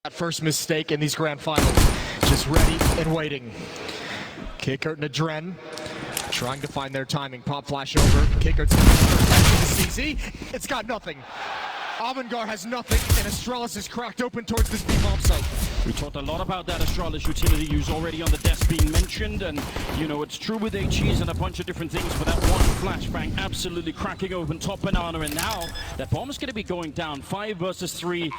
That first mistake in these grand finals. Just ready and waiting. Kickert and Adren trying to find their timing. Pop flash over. Kickert's going to CZ. It's got nothing. Avangars has nothing, and Astralis is cracked open towards this B-bomb site. We talked a lot about that Astralis utility use already on the desk being mentioned, and you know it's true with HEs and a bunch of different things, but that one flashbang absolutely cracking open top banana, and now that bomb is going to be going down. 5 versus 3,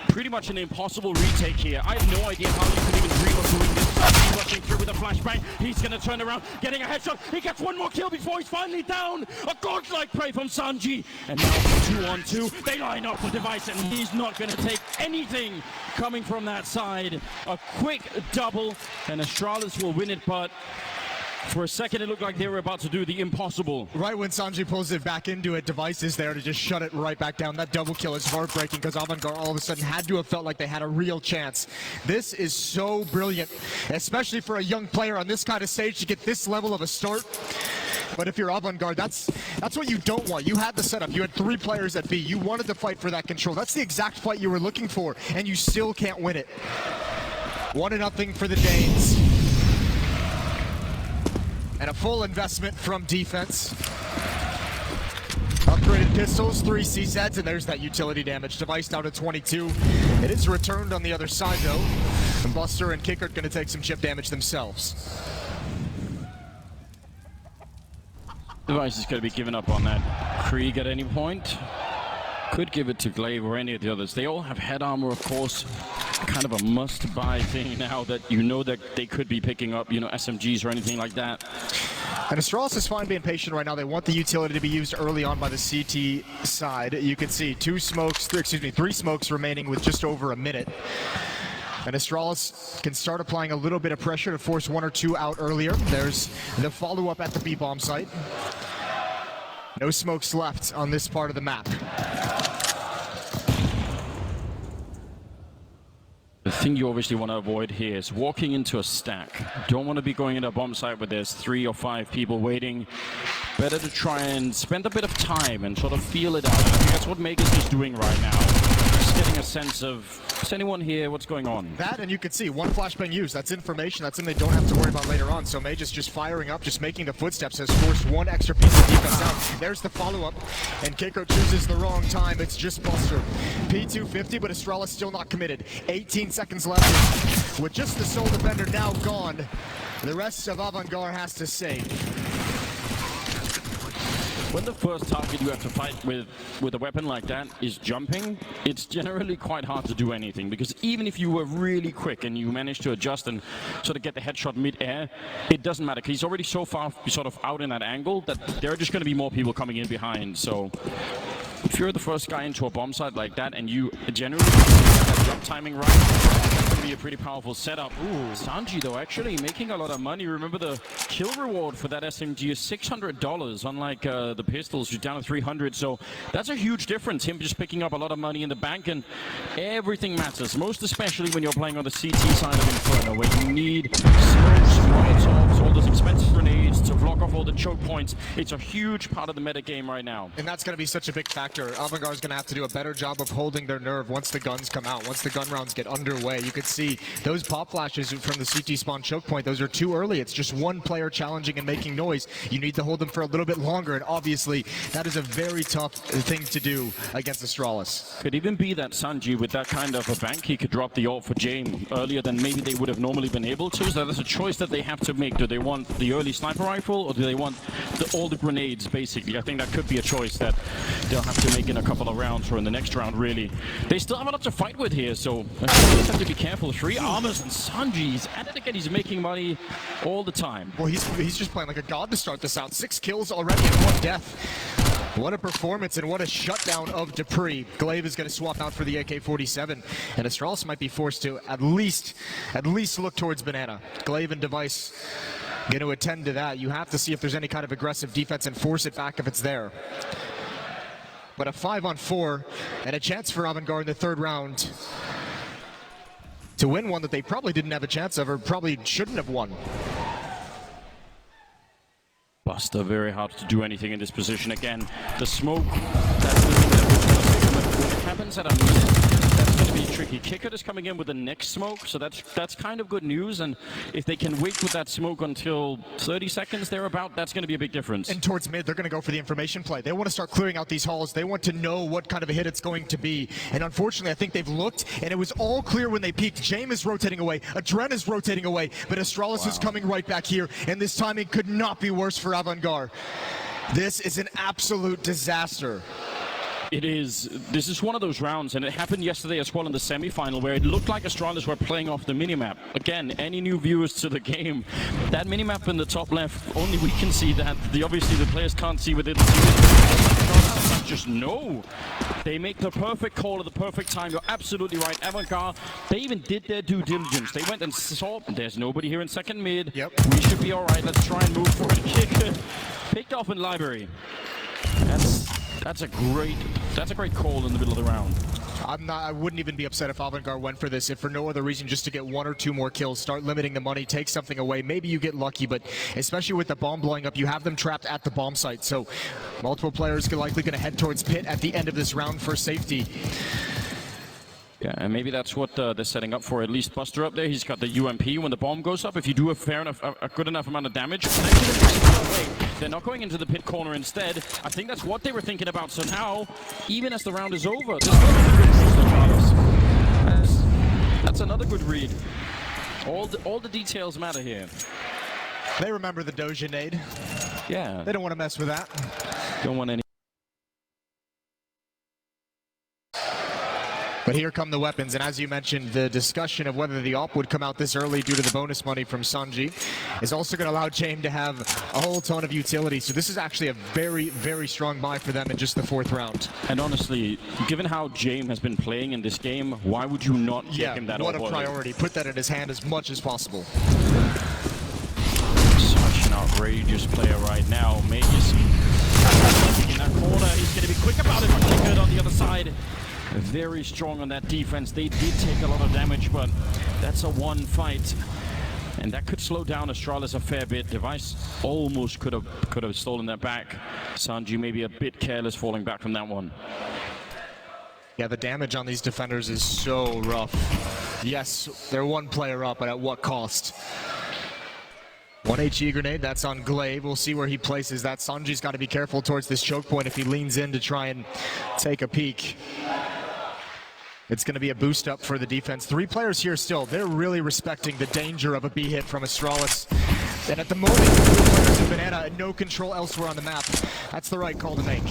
pretty much an impossible retake here. I have no idea how you could even dream of doing this. He's rushing through with a flashbang. He's going to turn around, getting a headshot. He gets one more kill before he's finally down. A godlike play from Sanji, and now 2-on-2. They line up with Device, and he's not going to take anything coming from that side. A quick double, and Astralis will win it, but for a second it looked like they were about to do the impossible. Right when Sanji pulls it back into it, Device is there to just shut it right back down. That double kill is heartbreaking because Avangars all of a sudden had to have felt like they had a real chance. This is so brilliant, especially for a young player on this kind of stage to get this level of a start. But if you're Avangars, that's what you don't want. You had the setup. You had 3 players at B. You wanted to fight for that control. That's the exact fight you were looking for, and you still can't win it. 1-0 for the Danes. And a full investment from defense. Upgraded pistols, 3 CZs, and there's that utility damage. Device down to 22. It is returned on the other side, though. And Buster and Kickert going to take some chip damage themselves. Device is going to be giving up on that. Krieg at any point. Could give it to Glaive or any of the others. They all have head armor, of course. Kind of a must-buy thing now that you know that they could be picking up, SMGs or anything like that. And Astralis is fine being patient right now. They want the utility to be used early on by the CT side. You can see 3 smokes remaining with just over a minute. And Astralis can start applying a little bit of pressure to force 1 or 2 out earlier. There's the follow-up at the B-bomb site. No smokes left on this part of the map. The thing you obviously want to avoid here is walking into a stack. Don't want to be going into a bomb site where there's 3 or 5 people waiting. Better to try and spend a bit of time and sort of feel it out. I think that's what Magus is doing right now. Just getting a sense of, is anyone here? What's going on? That, and you can see 1 flashbang used. That's information. That's something they don't have to worry about later on. So Magus just firing up, just making the footsteps, has forced 1 extra piece of defense out. There's the follow-up, and Keiko chooses the wrong time. It's just Buster. P250, but Astralis still not committed. 18 seconds left. With just the sole defender now gone, the rest of Avangars has to save. When the first target you have to fight with a weapon like that is jumping, it's generally quite hard to do anything, because even if you were really quick and you manage to adjust and sort of get the headshot mid-air, it doesn't matter, because he's already so far sort of out in that angle that there are just going to be more people coming in behind. So if you're the first guy into a bomb site like that and you generally have that jump timing right, that's going to be a pretty powerful setup. Ooh, Sanji though actually making a lot of money. Remember the kill reward for that SMG is $600, unlike the pistols, who's down to 300. So that's a huge difference. Him just picking up a lot of money in the bank, and everything matters, most especially when you're playing on the CT side of Inferno, where you need smokes, molotovs, all those expensive grenades to block off all the choke points. It's a huge part of the meta game right now. And that's going to be such a big factor. Avangars is going to have to do a better job of holding their nerve once the guns come out, once the gun rounds get underway. You could see those pop flashes from the CT spawn choke point. Those are too early. It's just 1 player challenging and making noise. You need to hold them for a little bit longer, and obviously that is a very tough thing to do against Astralis. Could even be that Sanji, with that kind of a bank, he could drop the ult for Jame earlier than maybe they would have normally been able to. So that's a choice that they have to make. Do they want the early sniper rifle, or do they want all the grenades, basically? I think that could be a choice that they'll have to make in a couple of rounds, or in the next round, really. They still have a lot to fight with here, so they have to be careful. 3 armors, and Sanji's at it again. He's making money all the time. Well, he's just playing like a god to start this out. 6 kills already and 1 death. What a performance, and what a shutdown of Dupree. Glaive is going to swap out for the AK-47, and Astralis might be forced to at least look towards Banana. Glaive and Device going to attend to that. You have to see if there's any kind of aggressive defense and force it back if it's there. But a 5-on-4 and a chance for Avangars in the 3rd round to win one that they probably didn't have a chance of, or probably shouldn't have won. Buster, very hard to do anything in this position again. The smoke, that's the thing that when it happens at a minute, that's going to be tricky. Kicker is coming in with the next smoke, so that's kind of good news. And if they can wait with that smoke until 30 seconds thereabout, that's going to be a big difference. And towards mid, they're going to go for the information play. They want to start clearing out these halls. They want to know what kind of a hit it's going to be. And unfortunately, I think they've looked, and it was all clear when they peeked. James is rotating away. Adren is rotating away. But Astralis is coming right back here. And this timing could not be worse for Avangars. This is an absolute disaster. It is. This is one of those rounds, and it happened yesterday as well in the semifinal, where it looked like Astralis were playing off the minimap. Again, any new viewers to the game, that minimap in the top left, only we can see that. Obviously, the players can't see within the team. Just no. They make the perfect call at the perfect time. You're absolutely right. Avangars, they even did their due diligence. They went and saw, there's nobody here in second mid. Yep. We should be all right. Let's try and move for a kick. Picked off in library. That's a great call in the middle of the round. I wouldn't even be upset if Avangars went for this, if for no other reason just to get 1 or 2 more kills, start limiting the money, take something away. Maybe you get lucky, but especially with the bomb blowing up, you have them trapped at the bomb site. So multiple players are likely going to head towards pit at the end of this round for safety. Yeah, and maybe that's what they're setting up for. At least Buster up there, he's got the UMP. When the bomb goes up, if you do a good enough amount of damage, they're not going into the pit corner instead. I think that's what they were thinking about. So now, even as the round is over, that's another good read. All the details matter here. They remember the Doja nade. Yeah. They don't want to mess with that. Don't want any. But here come the weapons, and as you mentioned, the discussion of whether the op would come out this early due to the bonus money from Sanji is also going to allow James to have a whole ton of utility. So this is actually a very, very strong buy for them in just the 4th round. And honestly, given how James has been playing in this game, why would you not give him that what op? a priority. Put that in his hand as much as possible. Such an outrageous player right now. Maybe in that corner, he's going to be quick about it, but Kicker on the other side. Very strong on that defense. They did take a lot of damage, but that's a one fight. And that could slow down Astralis a fair bit. Device almost could have stolen that back. Sanji maybe a bit careless falling back from that one. Yeah, the damage on these defenders is so rough. Yes, they're 1 player up, but at what cost? 1 HE grenade, that's on Glaive. We'll see where he places that. Sanji's got to be careful towards this choke point if he leans in to try and take a peek. It's going to be a boost up for the defense. 3 players here still. They're really respecting the danger of a B hit from Astralis. And at the moment, 3 players in Banana and no control elsewhere on the map. That's the right call to make.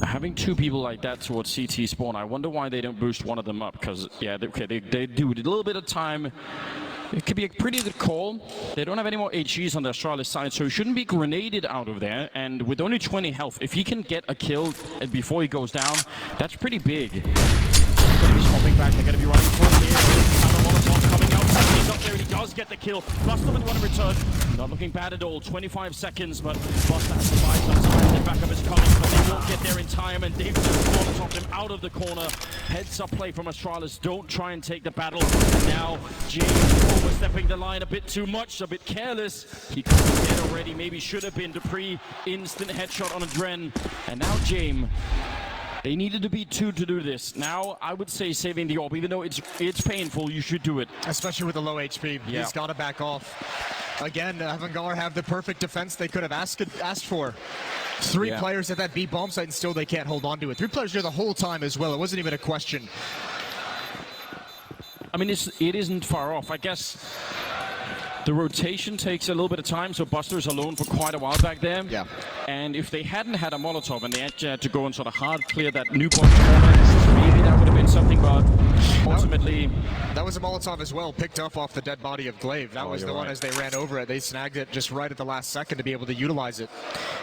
Having 2 people like that towards CT spawn, I wonder why they don't boost one of them up. Because, yeah, they do a little bit of time. It could be a pretty good call. They don't have any more HEs on the Astralis side, so he shouldn't be grenaded out of there. And with only 20 health, if he can get a kill before he goes down, that's pretty big. He's hopping back. They're going to be running for him here. Coming out. He's up there. He does get the kill. Plus them and want to return. Not looking bad at all. 25 seconds, but Buster has to buy some time. The backup is coming, but they won't get there in time. And David just topped him out of the corner. Heads up play from Astralis. Don't try and take the battle. And now James overstepping the line a bit too much, a bit careless. He could be dead already. Maybe should have been. Dupree instant headshot on Adren. And now James. They needed to be 2 to do this. Now, I would say saving the orb, even though it's painful, you should do it. Especially with the low HP. Yeah. He's got to back off. Again, Avangars have the perfect defense they could have asked for. 3 players at that B bomb site, and still they can't hold on to it. 3 players here the whole time as well. It wasn't even a question. I mean, it isn't far off. I guess the rotation takes a little bit of time, so Buster's alone for quite a while back there. Yeah. And if they hadn't had a Molotov and they had to go and sort of hard clear that newborn corner, maybe that would have been something, but ultimately... That was a Molotov as well, picked up off the dead body of Glaive. That was the one as they ran over it. They snagged it just right at the last second to be able to utilize it.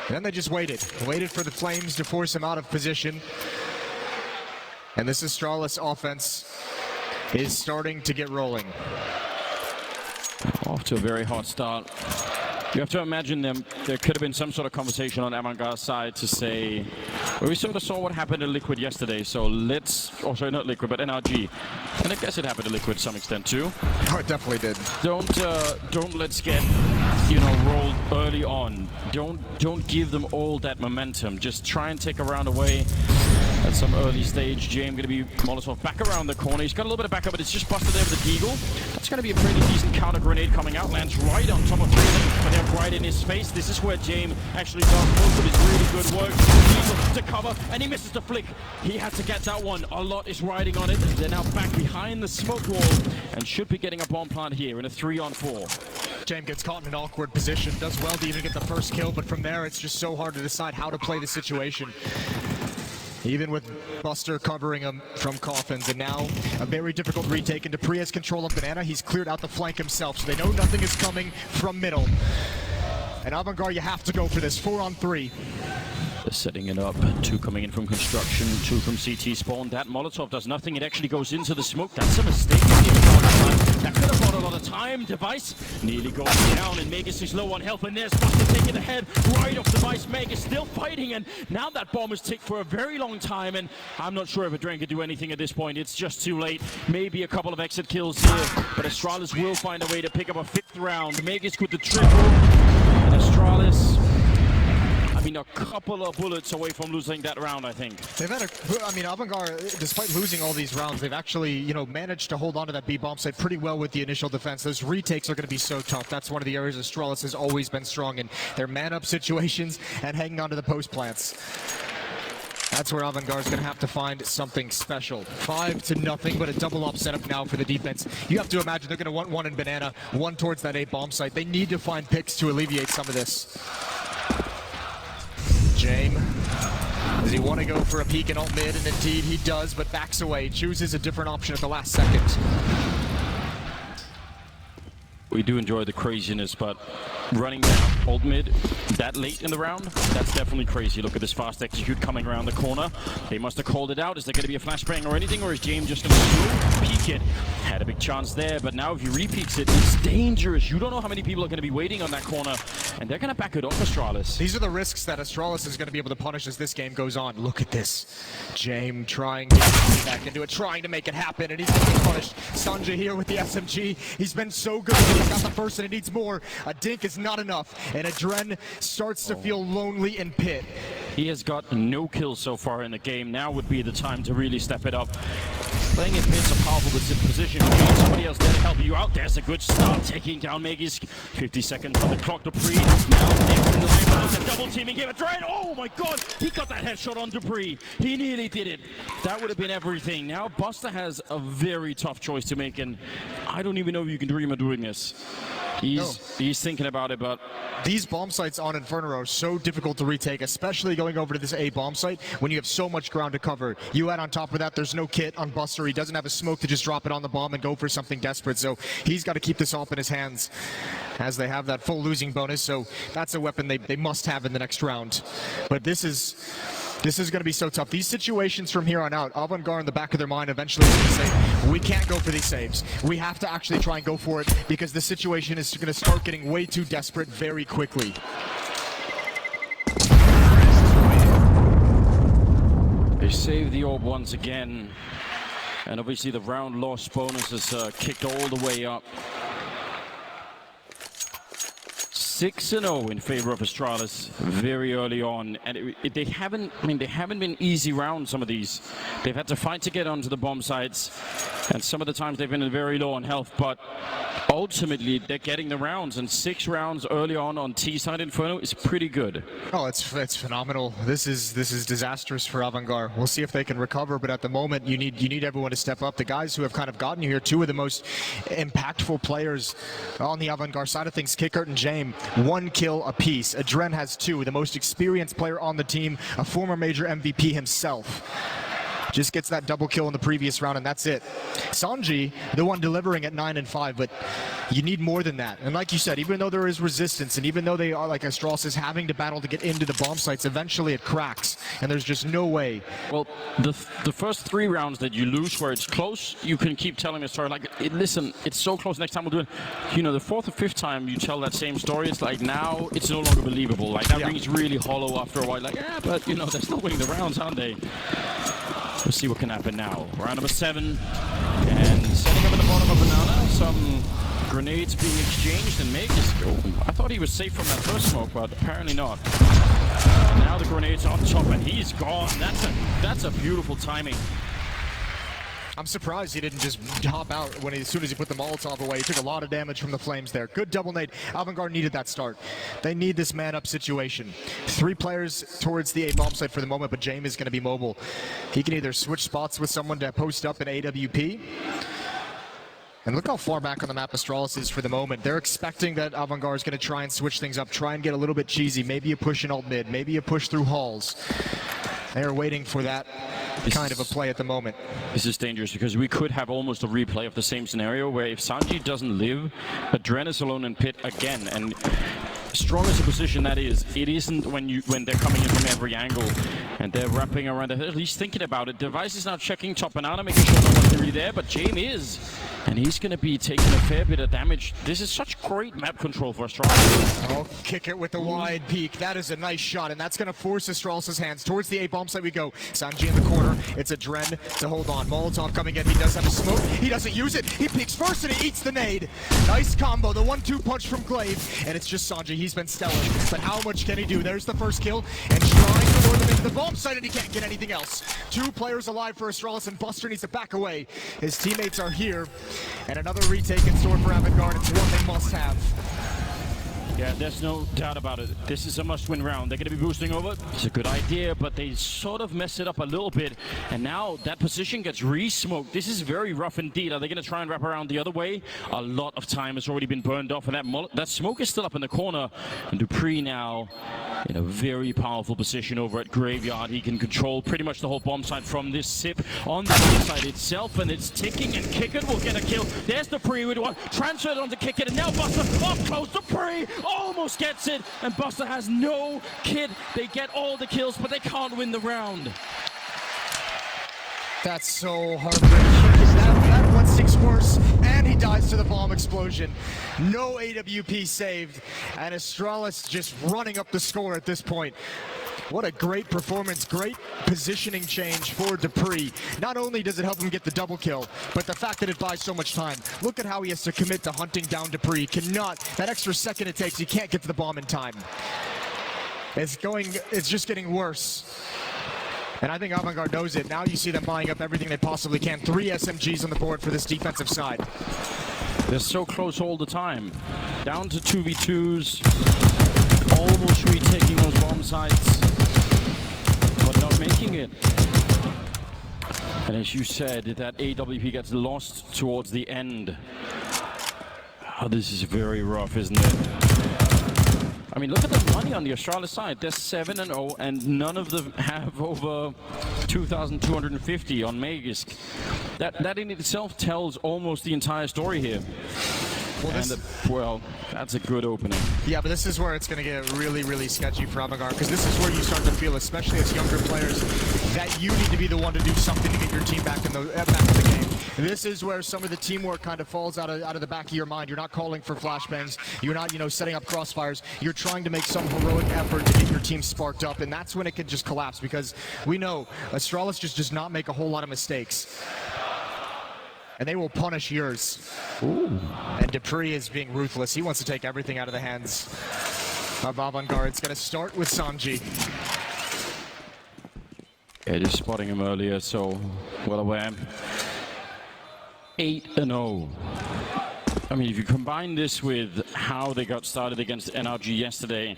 And then they just waited for the flames to force him out of position. And this Astralis offense is starting to get rolling. Off to a very hot start. You have to imagine there could have been some sort of conversation on Avangars' side to say, well, we sort of saw what happened to Liquid yesterday, so let's, oh sorry, not Liquid, but NRG. And I guess it happened to Liquid to some extent too. Oh, it definitely did. Don't let's get rolled early on. Don't give them all that momentum. Just try and take a round away at some early stage. James going to be Molotov back around the corner. He's got a little bit of backup, but it's just busted there with the Deagle. That's going to be a pretty decent counter grenade coming out. Lands right on top of three of them, but they're right in his face. This is where James actually does most of his really good work. Deagle to cover, and he misses the flick. He had to get that one. A lot is riding on it. They're now back behind the smoke wall and should be getting a bomb plant here in a 3-on-4. James gets caught in an awkward position. Does well to even get the first kill, but from there it's just so hard to decide how to play the situation. Even with Buster covering him from coffins, and now a very difficult retake, and dupreeh has control of Banana. He's cleared out the flank himself, so they know nothing is coming from middle. And Avangars, you have to go for this, 4-on-3. They're setting it up. 2 coming in from construction, 2 from CT spawn. That Molotov does nothing. It actually goes into the smoke. That's a mistake. That could have bought a lot of time. Device nearly goes down, and Magus is low on health, and there's Buster taking the head right off Device. Magus still fighting, and now that bomb is ticked for a very long time, and I'm not sure if Adren could do anything at this point. It's just too late. Maybe a couple of exit kills here, but Astralis will find a way to pick up a 5th round. Magus with the triple, and Astralis, a couple of bullets away from losing that round, I think. They've had Avangars, despite losing all these rounds, they've actually, managed to hold on to that B bomb site pretty well with the initial defense. Those retakes are going to be so tough. That's one of the areas Astralis has always been strong in, their man-up situations and hanging on to the post plants. That's where Avangars is going to have to find something special. 5-0, but a double-up setup now for the defense. You have to imagine they're going to want one in Banana, one towards that A bomb site. They need to find picks to alleviate some of this. James, does he want to go for a peek in alt mid? And indeed he does, but backs away, chooses a different option at the last second. We do enjoy the craziness, but running down alt mid that late in the round, that's definitely crazy. Look at this fast execute coming around the corner. They must have called it out. Is there going to be a flashbang or anything, or is James just going to peek it? Had a big chance there, but now if he repeats it, it's dangerous. You don't know how many people are going to be waiting on that corner, and they're going to back it off, Astralis. These are the risks that Astralis is going to be able to punish as this game goes on. Look at this. James trying to get back into it, trying to make it happen, and he's going to be punished. Sanjay here with the SMG. He's been so good. He's got the first, and he needs more. A dink is not enough, and Adren starts to feel lonely in pit. He has got no kills so far in the game. Now would be the time to really step it up. Playing in pit's a powerful position. You need somebody else there to help you out. There's a good start, taking down Magus. 50 seconds on the clock. dupreeh now next in the line. There's a double teaming him. Adren, oh my god, he got that headshot on dupreeh. He nearly did it. That would have been everything. Now Buster has a very tough choice to make, and I don't even know if you can dream of doing this. He's thinking about it, but these bomb sites on Inferno are so difficult to retake, especially going over to this A bomb site when you have so much ground to cover. You add on top of that, there's no kit on Buster. He doesn't have a smoke to just drop it on the bomb and go for something desperate. So he's got to keep this off in his hands as they have that full losing bonus. So that's a weapon they must have in the next round. But this is going to be so tough. These situations from here on out, Avangars in the back of their mind eventually is going to say, we can't go for these saves. We have to actually try and go for it because the situation is going to start getting way too desperate very quickly. They save the orb once again. And obviously the round loss bonus is kicked all the way up. 6-0 in favor of Astralis very early on, and they haven't been easy rounds. Some of these, they've had to fight to get onto the bomb sites, and some of the times they've been very low on health. But ultimately, they're getting the rounds, and 6 rounds early on T side Inferno is pretty good. Oh, it's phenomenal. This is disastrous for Avangars. We'll see if they can recover, but at the moment, you need everyone to step up. The guys who have kind of gotten you here, 2 of the most impactful players on the Avangars side of things, Kickert and James. 1 kill apiece. Adren has 2, the most experienced player on the team, a former major MVP himself. Just gets that double kill in the previous round, and that's it. Sanjay, the one delivering at 9 and 5, but you need more than that. And like you said, even though there is resistance, and even though they are, like Astralis is having to battle to get into the bomb sites, eventually it cracks, and there's just no way. Well, the first 3 rounds that you lose where it's close, you can keep telling the story. Like, listen, it's so close, next time we'll do it. You know, the 4th or 5th time you tell that same story, it's like now it's no longer believable. Like, that rings really hollow after a while. Like, yeah, but, they're still winning the rounds, aren't they? Let's see what can happen now. Round number 7, and setting up at the bottom of Banana, some Grenades being exchanged and Magus. I thought he was safe from that first smoke, but apparently not. Now the grenade's on top and he's gone. That's a beautiful timing. I'm surprised he didn't just hop out as soon as he put the Molotov away. He took a lot of damage from the flames there. Good double nade. Avangard needed that start. They need this man-up situation. 3 players towards the A bomb site for the moment, but James is going to be mobile. He can either switch spots with someone to post up in AWP. And look how far back on the map Astralis is for the moment. They're expecting that Avangard is going to try and switch things up, try and get a little bit cheesy. Maybe a push in alt mid, maybe a push through halls. They are waiting for that kind of a play at the moment. This is dangerous because we could have almost a replay of the same scenario where if Sanji doesn't live, Adren is alone in pit again. And strong as a position that is, it isn't when they're coming in from every angle and they're wrapping around, at least thinking about it. Device is now checking top banana, making sure no one's really there, but James is. And he's going to be taking a fair bit of damage. This is such great map control for Astralis. Oh, kick it with the wide peak. That is a nice shot, and that's going to force Astralis' hands. Towards the A bomb site we go. Sanji in the corner. It's a Dren to hold on. Molotov coming in. He does have a smoke. He doesn't use it. He peeks first, and he eats the nade. Nice combo. The 1-2 punch from Glaive, and it's just Sanji. He's been stellar, but how much can he do? There's the first kill, and trying to lure them into the bomb site, and he can't get anything else. 2 players alive for Astralis, and Buster needs to back away. His teammates are here. And another retake in store for Avangard. It's one they must have. Yeah, there's no doubt about it. This is a must-win round. They're going to be boosting over. It's a good idea, but they sort of mess it up a little bit. And now that position gets re-smoked. This is very rough indeed. Are they going to try and wrap around the other way? A lot of time has already been burned off, and that smoke is still up in the corner. And Dupree now in a very powerful position over at Graveyard. He can control pretty much the whole bomb site from this sip on the side itself, and it's ticking, and Kickit will get a kill. There's Dupree with one. Transferred onto Kickit, and now Buster up close. Dupree almost gets it, and Buster has no kit. They get all the kills, but they can't win the round. That's so heartbreaking. That 1-6 worse, and he dies to the bomb explosion. No AWP saved, and Astralis just running up the score at this point. What a great performance, great positioning change for Dupree. Not only does it help him get the double kill, but the fact that it buys so much time. Look at how he has to commit to hunting down Dupree. Cannot, that extra second it takes, he can't get to the bomb in time. It's just getting worse. And I think Avangard knows it. Now you see them buying up everything they possibly can. 3 SMGs on the board for this defensive side. They're so close all the time. Down to 2v2s. Almost retaking those bomb sites. But not making it. And as you said, that AWP gets lost towards the end. Oh, this is very rough, isn't it? I mean, look at the money on the Astralis side. They're 7-0, and none of them have over 2,250 on Magisk. That in itself tells almost the entire story here. Well, that's a good opening. Yeah, but this is where it's going to get really, really sketchy for Avangard, because this is where you start to feel, especially as younger players, that you need to be the one to do something to get your team back in the game. This is where some of the teamwork kind of falls out of the back of your mind. You're not calling for flashbangs. You're not, setting up crossfires. You're trying to make some heroic effort to get your team sparked up, and that's when it can just collapse, because we know Astralis just does not make a whole lot of mistakes. And they will punish yours. Ooh. And Dupree is being ruthless. He wants to take everything out of the hands of Avangard. It's going to start with Sanji. Yeah, just spotting him earlier, so well aware. 8-0. I mean, if you combine this with how they got started against NRG yesterday,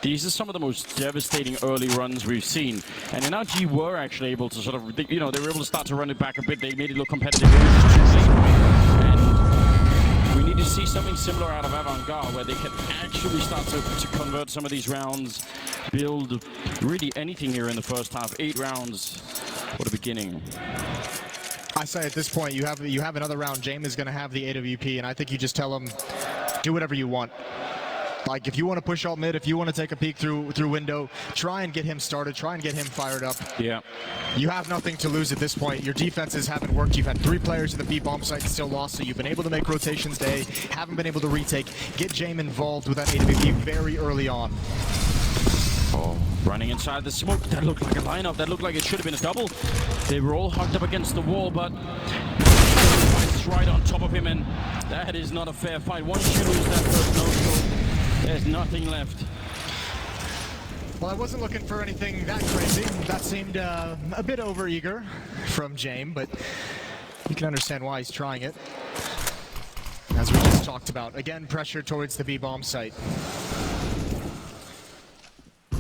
these are some of the most devastating early runs we've seen. And NRG were actually able to sort of, they were able to start to run it back a bit. They made it look competitive. And we need to see something similar out of Avangard, where they can actually start to convert some of these rounds, build really anything here in the first half. 8 rounds. What a beginning. I say at this point, you have another round. James is going to have the AWP, and I think you just tell him, do whatever you want. Like, if you want to push alt mid, if you want to take a peek through window, try and get him started, try and get him fired up. Yeah. You have nothing to lose at this point. Your defenses haven't worked. You've had 3 players at the B bomb site and still lost, so you've been able to make rotations day, haven't been able to retake. Get James involved with that AWP very early on. Oh, running inside the smoke. That looked like a lineup. That looked like it should have been a double. They were all hugged up against the wall, but is right on top of him, and that is not a fair fight. Once you lose that first no-scope, there's nothing left. Well, I wasn't looking for anything that crazy. That seemed a bit overeager from James, but you can understand why he's trying it. As we just talked about, again, pressure towards the B-bomb site.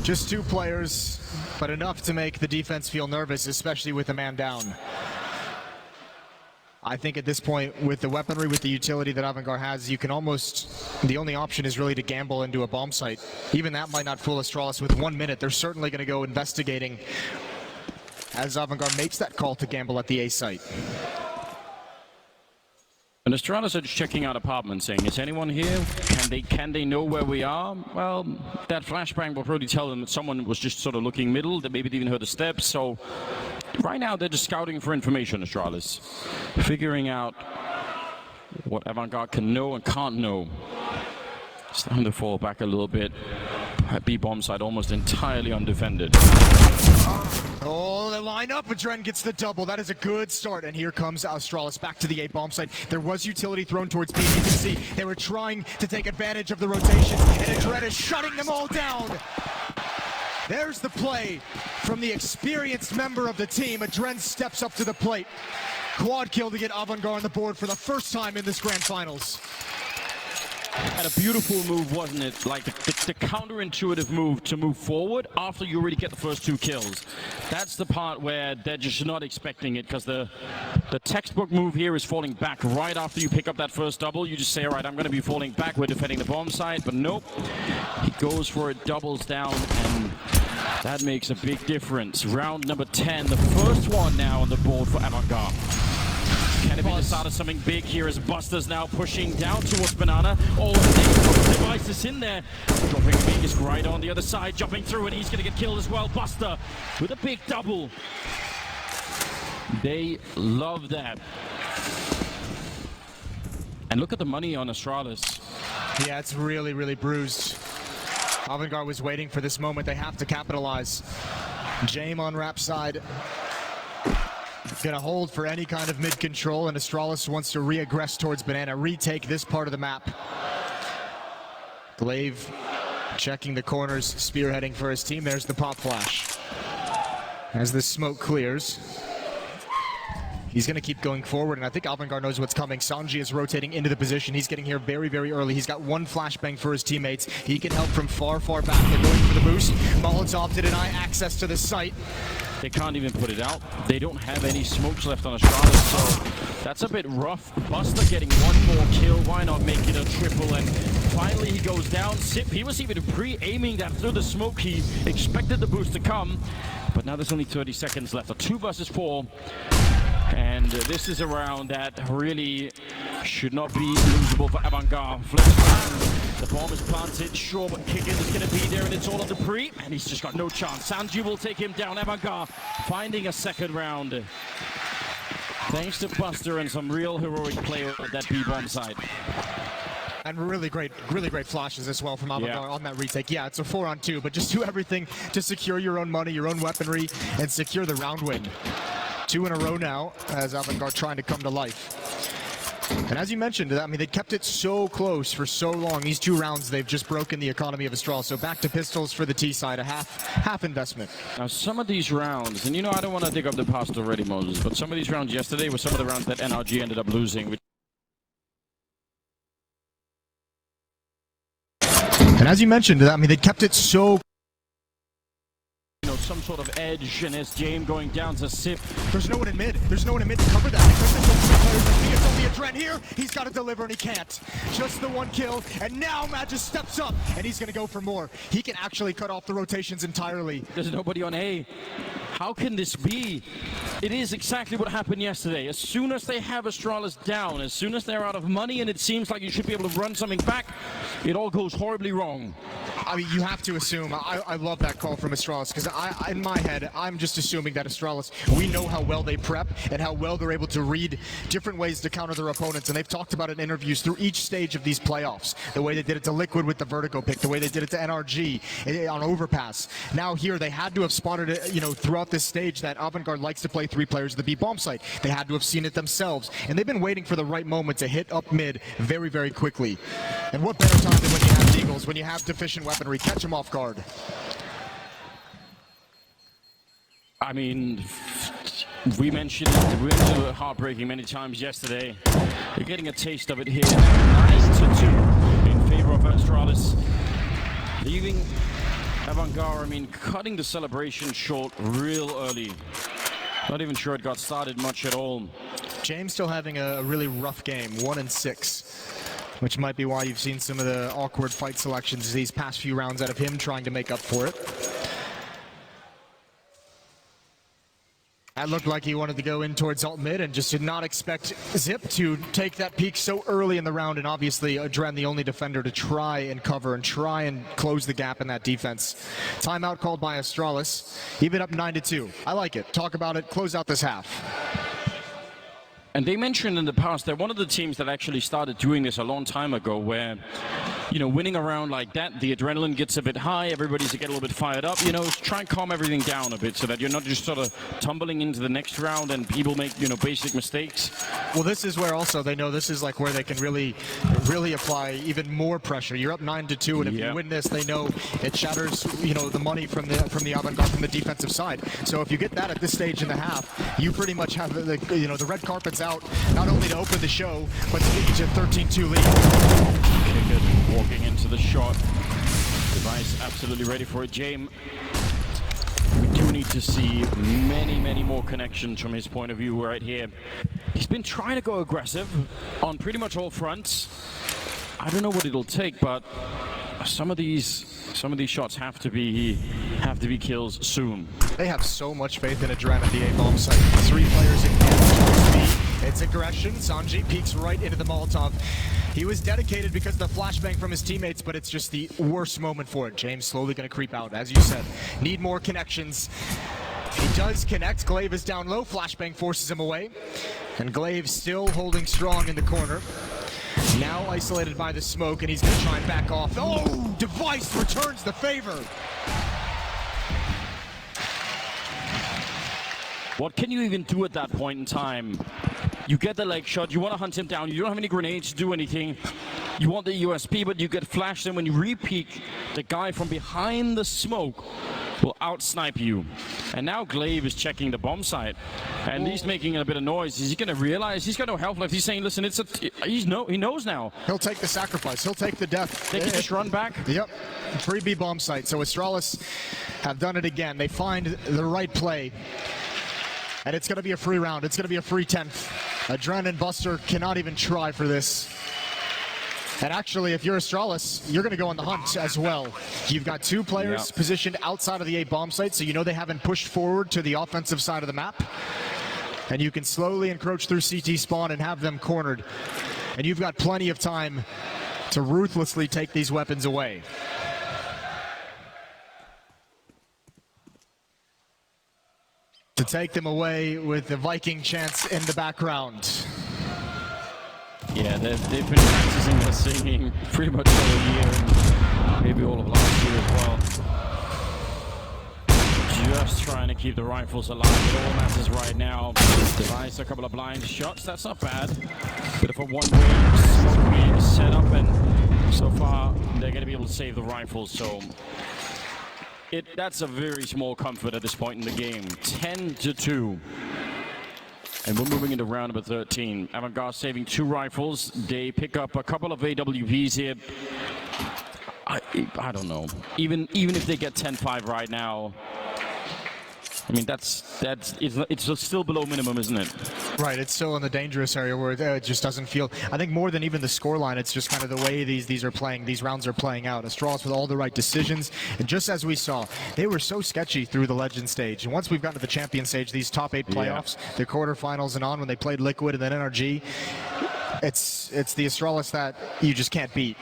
Just 2 players, but enough to make the defense feel nervous, especially with a man down. I think at this point, with the weaponry, with the utility that Avangars has, you can almost, the only option is really to gamble into a bomb site. Even that might not fool Astralis with 1 minute. They're certainly going to go investigating as Avangars makes that call to gamble at the A site. And Astralis are just checking out apartments, saying, is anyone here? Can they know where we are? Well, that flashbang will probably tell them that someone was just sort of looking middle, that maybe they even heard the steps, so right now they're just scouting for information, Astralis. Figuring out what Avangars can know and can't know. It's time to fall back a little bit. B-bomb side almost entirely undefended. Oh, they line up, and Dren gets the double. That is a good start, and here comes Astralis back to the A-bomb site. There was utility thrown towards B. You can see they were trying to take advantage of the rotation, and Dren is shutting them all down. There's the play from the experienced member of the team. Dren steps up to the plate. Quad kill to get Avangars on the board for the first time in this Grand Finals. Had a beautiful move, wasn't it? Like the counterintuitive move to move forward after you already get the first 2 kills. That's the part where they're just not expecting it, because the textbook move here is falling back right after you pick up that first double. You just say, all right, I'm going to be falling back. We're defending the bomb site, but nope. He goes for it, doubles down, and that makes a big difference. Round number 10, the first one now on the board for Avangars. Can it be the start of something big here as Buster's now pushing down towards Banana? Oh, the device is in there. Dropping Vegas right on the other side, jumping through, and he's going to get killed as well. Buster with a big double. They love that. And look at the money on Astralis. Yeah, it's really, really bruised. Avangars was waiting for this moment. They have to capitalize. James on Rap side. Gonna hold for any kind of mid-control, and Astralis wants to re-aggress towards Banana, retake this part of the map. Glaive checking the corners, spearheading for his team. There's the pop flash. As the smoke clears, he's gonna keep going forward, and I think Avangars knows what's coming. Sanji is rotating into the position. He's getting here very, very early. He's got 1 flashbang for his teammates. He can help from far, far back. They're going for the boost. Molotov to deny access to the site. They can't even put it out. They don't have any smokes left on Astralis, so that's a bit rough. Buster getting 1 more kill. Why not make it a triple? And finally he goes down. Sip, he was even pre-aiming that through the smoke. He expected the boost to come, but now there's only 30 seconds left. A 2 versus 4. And this is a round that really should not be losable for Avangars. The bomb is planted, sure, but Kicken is going to be there, and it's all on Dupree, and he's just got no chance. Sanji will take him down. Avangars finding a second round. Thanks to Buster and some real heroic play at that B-bomb side. And really great flashes as well from Avangars on that retake. Yeah, it's a 4-on-2, but just do everything to secure your own money, your own weaponry, and secure the round win. 2 in a row now as Avangars trying to come to life. And as you mentioned, I mean, they kept it so close for so long. These 2 rounds, they've just broken the economy of Astralis. So back to pistols for the T side, a half investment. Now, some of these rounds, and you know, I don't want to dig up the past already, Moses, but some of these rounds yesterday were some of the rounds that NRG ended up losing. And as you mentioned, I mean, they kept it so, you know, some sort of edge, and as James going down to Sip. There's no one in mid. There's no one in mid to cover that. It's only a Dren here. He's got to deliver, and he can't. Just the 1 kill, and now Magus steps up, and he's going to go for more. He can actually cut off the rotations entirely. There's nobody on A. How can this be? It is exactly what happened yesterday. As soon as they have Astralis down, as soon as they're out of money, and it seems like you should be able to run something back, it all goes horribly wrong. I mean, you have to assume. I love that call from Astralis, because in my head, I'm just assuming that Astralis, we know how well they prep and how well they're able to read different ways to counter their opponents, and they've talked about it in interviews through each stage of these playoffs. The way they did it to Liquid with the vertigo pick, the way they did it to NRG on overpass. Now here, they had to have spotted it, you know, throughout throughout this stage that Avangard likes to play 3 players at the B bomb site. They had to have seen it themselves, and they've been waiting for the right moment to hit up mid very, very quickly. And what better time than when you have Deagles, when you have deficient weaponry, catch them off guard. I mean, we mentioned it heartbreaking many times yesterday. You're getting a taste of it here. 9-2 in favor of Astralis. Leaving Avangars, I mean, cutting the celebration short real early. Not even sure it got started much at all. James still having a really rough game, 1-6. Which might be why you've seen some of the awkward fight selections these past few rounds out of him trying to make up for it. That looked like he wanted to go in towards alt mid and just did not expect Zip to take that peek so early in the round, and obviously Adren the only defender to try and cover and try and close the gap in that defense. Timeout called by Astralis. Even up 9-2. I like it. Talk about it. Close out this half. And they mentioned in the past that one of the teams that actually started doing this a long time ago, where, you know, winning a round like that, the adrenaline gets a bit high, everybody's getting a little bit fired up, you know, try and calm everything down a bit so that you're not just sort of tumbling into the next round and people make, you know, basic mistakes. Well, this is where also they know this is like where they can really apply even more pressure. You're up 9-2, and if you win this, they know it shatters, you know, the money from the Avangard from the defensive side. So if you get that at this stage in the half, you pretty much have the, you know, the red carpet's out, not only to open the show, but to get you to a 13-2 lead. Kickert walking into the shot. Device absolutely ready for it. James, we do need to see many more connections from his point of view right here. He's been trying to go aggressive on pretty much all fronts. I don't know what it'll take, but some of these shots have to be kills soon. They have so much faith in Adren at the A bomb site. 3 players again. It's aggression. Sanji peeks right into the Molotov. He was dedicated because of the flashbang from his teammates, but it's just the worst moment for it. James slowly going to creep out, as you said. Need more connections. He does connect. Glaive is down low. Flashbang forces him away. And Glaive still holding strong in the corner. Now isolated by the smoke, and he's going to try and back off. Oh! Device returns the favor. What can you even do at that point in time? You get the leg shot, you want to hunt him down, you don't have any grenades to do anything. You want the USP, but you get flashed, and when you re-peek, the guy from behind the smoke will out-snipe you. And now Glaive is checking the bomb site, and he's making a bit of noise. Is he going to realize he's got no health left? He's saying, listen, he knows now. He'll take the sacrifice. He'll take the death. They can just run back. Yep. Free B bomb site. So Astralis have done it again. They find the right play. And it's going to be a free round. It's going to be a free 10th. Adren and Buster cannot even try for this. And actually, if you're Astralis, you're going to go on the hunt as well. You've got 2 players positioned outside of the A bomb site, so you know they haven't pushed forward to the offensive side of the map. And you can slowly encroach through CT spawn and have them cornered. And you've got plenty of time to ruthlessly take these weapons away. To take them away with the Viking chants in the background. Yeah, they've been practicing their singing pretty much all year, and maybe all of last year as well. Just trying to keep the rifles alive. It all matters right now. Device a couple of blind shots. That's not bad. Bit of a one-way smoke being set up, and so far they're going to be able to save the rifles. So that's a very small comfort at this point in the game. 10-2. And we're moving into round number 13. Avangars saving 2 rifles. They pick up a couple of AWPs here. I don't know. Even if they get 10-5 right now, I mean, it's still below minimum, isn't it? Right, it's still in the dangerous area where it just doesn't feel. I think more than even the scoreline, it's just kind of the way these rounds are playing out. Astralis with all the right decisions, and just as we saw, they were so sketchy through the Legend stage. And once we've gotten to the Champion stage, these top 8 playoffs, the quarterfinals and on, when they played Liquid and then NRG, it's the Astralis that you just can't beat.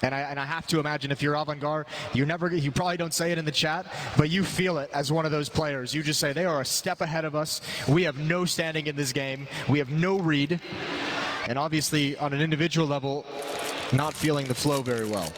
And I have to imagine if you're Avangars, you probably don't say it in the chat, but you feel it as one of those players. You just say, they are a step ahead of us. We have no standing in this game. We have no read. And obviously, on an individual level, not feeling the flow very well.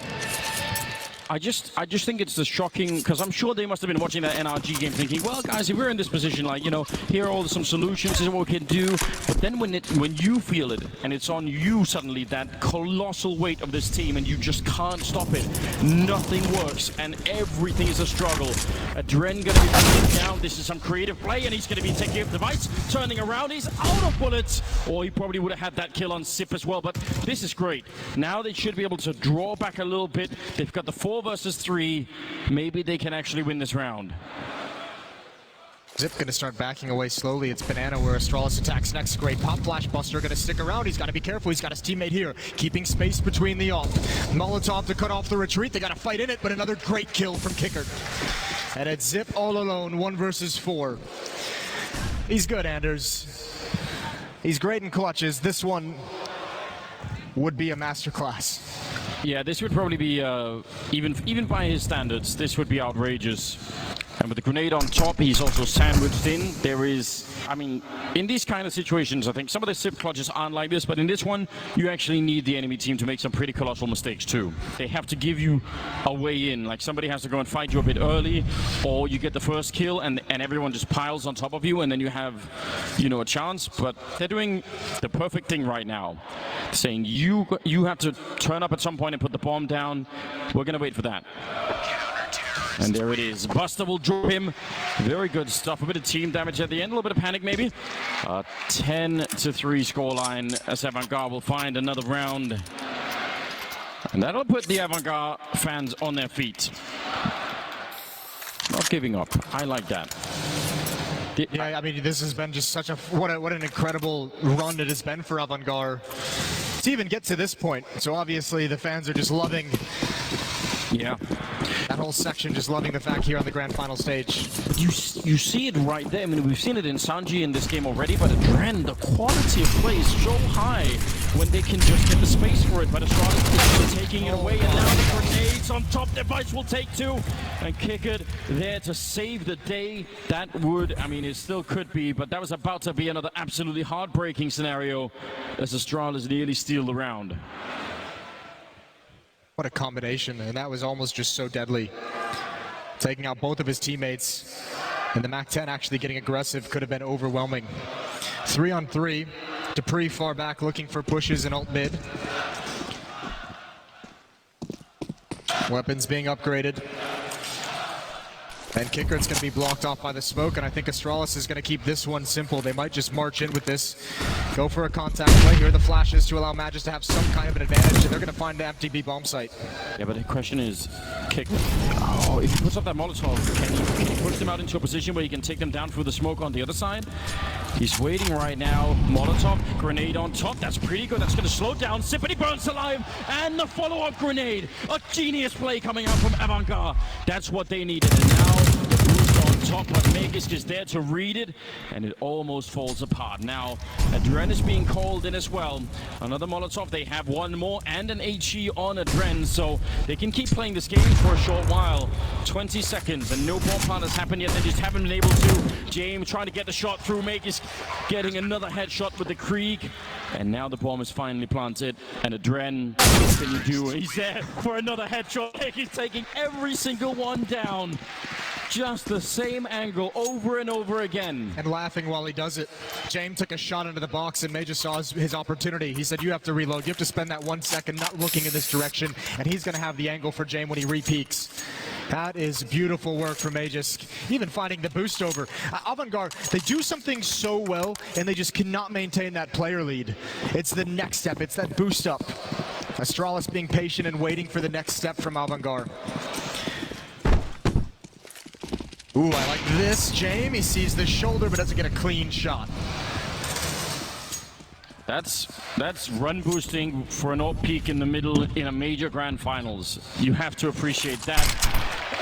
I just think it's the shocking, because I'm sure they must have been watching that NRG game thinking, well, guys, if we're in this position, like, you know, here are all some solutions, this is what we can do. But then when you feel it, and it's on you suddenly, that colossal weight of this team, and you just can't stop it, nothing works, and everything is a struggle. Adren gonna be putting down. This is some creative play, and he's gonna be taking up the device, turning around. He's out of bullets, or he probably would have had that kill on Sip as well. But this is great. Now they should be able to draw back a little bit. They've got the 4 versus 3. Maybe they can actually win this round. Zip gonna start backing away slowly. It's Banana where Astralis attacks next. Great pop flash buster gonna stick around. He's gotta be careful. He's got his teammate here, keeping space between the off. Molotov to cut off the retreat. They gotta fight in it, but another great kill from Kicker. And it's Zip all alone, 1 versus 4. He's good, Anders. He's great in clutches. This one would be a masterclass. Yeah, this would probably be, even by his standards, this would be outrageous. And with the grenade on top, he's also sandwiched in. There is, I mean, in these kind of situations, I think some of the Sip clutches aren't like this, but in this one, you actually need the enemy team to make some pretty colossal mistakes too. They have to give you a way in, like somebody has to go and fight you a bit early, or you get the first kill and everyone just piles on top of you, and then you have, you know, a chance. But they're doing the perfect thing right now, saying you have to turn up at some point and put the bomb down. We're gonna wait for that. And there it is. Buster will drop him. Very good stuff. A bit of team damage at the end. A little bit of panic maybe. 10-3 scoreline as Avangars will find another round. And that'll put the Avangars fans on their feet. Not giving up. I like that. Yeah, I mean, this has been just such a what an incredible run it has been for Avangars to even get to this point. So obviously the fans are just loving. Yeah. That whole section just loving the fact here on the grand final stage. You see it right there. I mean, we've seen it in Sanji in this game already, but Adren, the quality of play is so high when they can just get the space for it. But Astralis is taking it away, and now the grenades on top. Device will take 2 and kick it there to save the day. That would, I mean, it still could be, but that was about to be another absolutely heartbreaking scenario as Astralis nearly steal the round. What a combination, and that was almost just so deadly. Taking out both of his teammates, and the MAC-10 actually getting aggressive could have been overwhelming. 3-on-3, Dupree far back looking for pushes in alt mid. Weapons being upgraded. And Kickert's going to be blocked off by the smoke, and I think Astralis is going to keep this one simple. They might just march in with this, go for a contact play. Here are the flashes to allow Magis to have some kind of an advantage, and they're going to find the empty B bomb site. Yeah, but the question is, Kick, oh, if he puts up that Molotov, can he push them out into a position where he can take them down through the smoke on the other side? He's waiting right now. Molotov, grenade on top. That's pretty good. That's going to slow down. Sippity burns alive, and the follow-up grenade. A genius play coming out from Avangars. That's what they needed, and now the boost on top, but Magisk is there to read it, and it almost falls apart. Now, Adren is being called in as well. Another Molotov. They have one more and an HE on Adren, so they can keep playing this game for a short while. 20 seconds, and no bomb plant has happened yet. They just haven't been able to. James trying to get the shot through. Magisk getting another headshot with the Krieg, and now the bomb is finally planted. And Adren, what can you do? He's there for another headshot. He's taking every single one down. Just the same angle over and over again. And laughing while he does it. James took a shot into the box, and May just saw his opportunity. He said, you have to reload. You have to spend that 1 second not looking in this direction, and he's going to have the angle for James when he re-peaks. That is beautiful work from Magisk. Even finding the boost over. Avangars, they do something so well, and they just cannot maintain that player lead. It's the next step. It's that boost up. Astralis being patient and waiting for the next step from Avangars. Ooh, I like this. James, he sees the shoulder, but doesn't get a clean shot. That's run boosting for an AWP peak in the middle in a major grand finals. You have to appreciate that.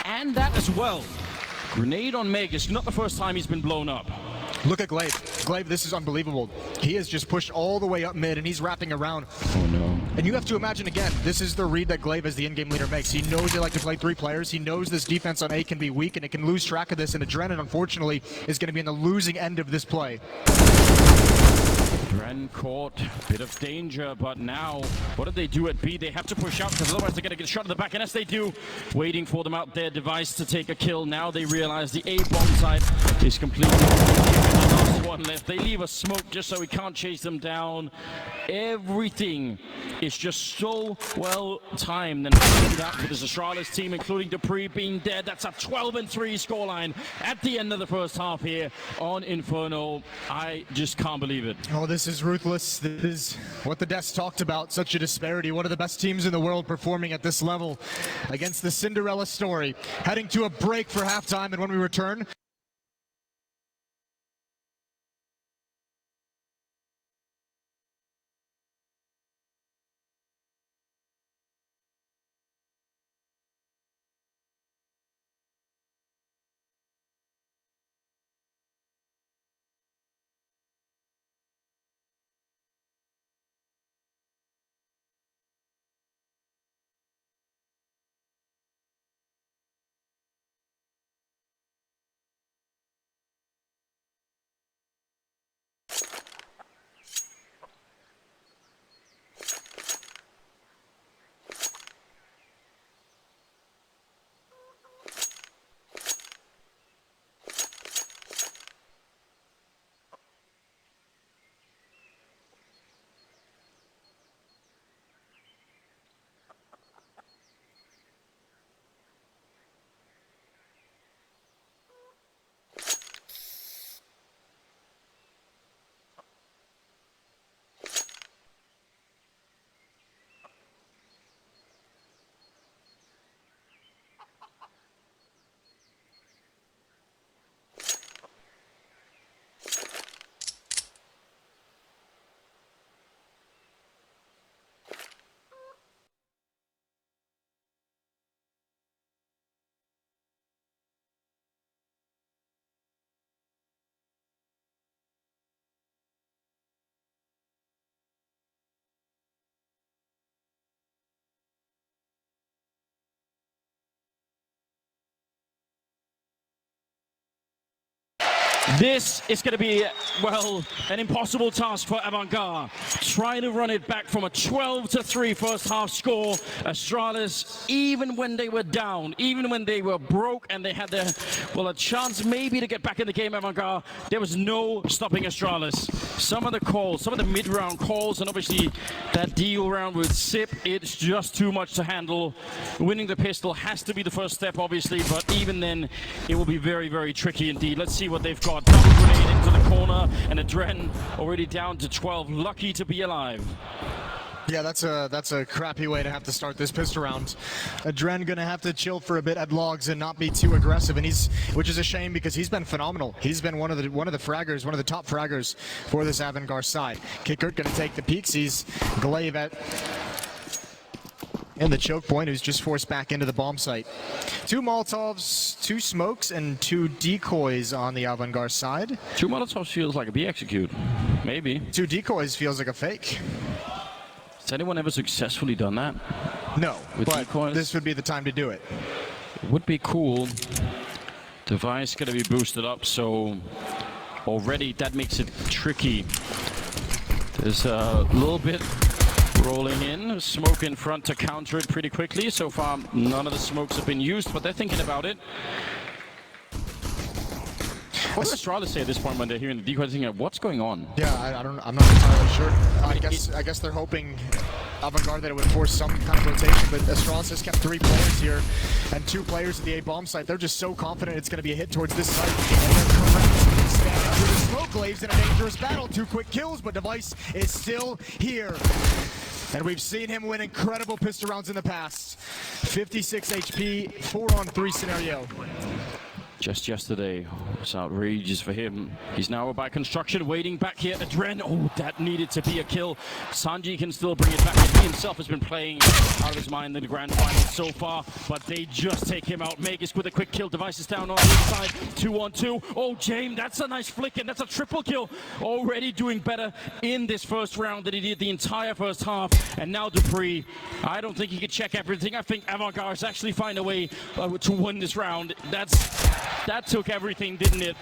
And that as well. Grenade on Magisk, not the first time he's been blown up. Look at Glaive. Glaive, this is unbelievable. He has just pushed all the way up mid, and he's wrapping around. Oh no. And you have to imagine again, this is the read that Glaive as the in-game leader makes. He knows they like to play 3 players. He knows this defense on A can be weak, and it can lose track of this, and Adrenaline, unfortunately, is going to be in the losing end of this play. Dren caught, bit of danger, but now, what do they do at B? They have to push out, because otherwise they're going to get shot in the back, and as they do, waiting for them out there, Device to take a kill. Now they realize the A bomb site is completely the last one left. They leave a smoke just so we can't chase them down. Everything is just so well timed, and that with this Astralis team, including Dupree being dead. That's a 12-3 scoreline at the end of the first half here on Inferno. I just can't believe it. Oh, this is ruthless. This is what the devs talked about. Such a disparity. One of the best teams in the world performing at this level against the Cinderella story. Heading to a break for halftime, and when we return, this is going to be, well, an impossible task for Avangars. Trying to run it back from a 12-3 first half score. Astralis, even when they were down, even when they were broke and they had their, well, a chance maybe to get back in the game, Avangars, there was no stopping Astralis. Some of the calls, some of the mid-round calls, and obviously that deal round with Sip, it's just too much to handle. Winning the pistol has to be the first step, obviously, but even then, it will be very, very tricky indeed. Let's see what they've got. Double grenade into the corner, and a Dren already down to 12. Lucky to be alive. yeah, that's a crappy way to have to start this pistol round. Dren gonna have to chill for a bit at logs and not be too aggressive, and which is a shame because he's been phenomenal. He's been one of the fraggers, one of the top fraggers for this Avangars side. Kickert gonna take the peeksies. Glaive in the choke point, who's just forced back into the bomb site. 2 Molotovs, 2 smokes, and 2 decoys on the Avangars side. 2 Molotovs feels like a B execute. Maybe. 2 decoys feels like a fake. Has anyone ever successfully done that? No, with but decoys? This would be the time to do it. It would be cool. Device going to be boosted up, so already that makes it tricky. There's a little bit rolling in, smoke in front to counter it pretty quickly. So far, none of the smokes have been used, but they're thinking about it. What does Astralis say at this point when they're hearing the decoy? Thinking, what's going on? Yeah, I'm not entirely sure. I guess they're hoping Avangard that it would force some kind of rotation, but Astralis has kept 3 players here and 2 players at the A bomb site. They're just so confident it's going to be a hit towards this site, and they're correct. Standing under the smoke glaives in a dangerous battle. 2 quick kills, but Device is still here. And we've seen him win incredible pistol rounds in the past. 56 HP, 4-on-3 scenario. Just yesterday was outrageous for him. He's now by construction, waiting back here. Adren, oh, that needed to be a kill. Sanji can still bring it back. He himself has been playing out of his mind in the grand final so far, but they just take him out. Magus with a quick kill. Device is down on the inside. 2-on-2. Oh, James, that's a nice flick, and that's a triple kill. Already doing better in this first round than he did the entire first half. And now Dupree, I don't think he could check everything. I think Avangars actually find a way to win this round. That took everything, didn't it?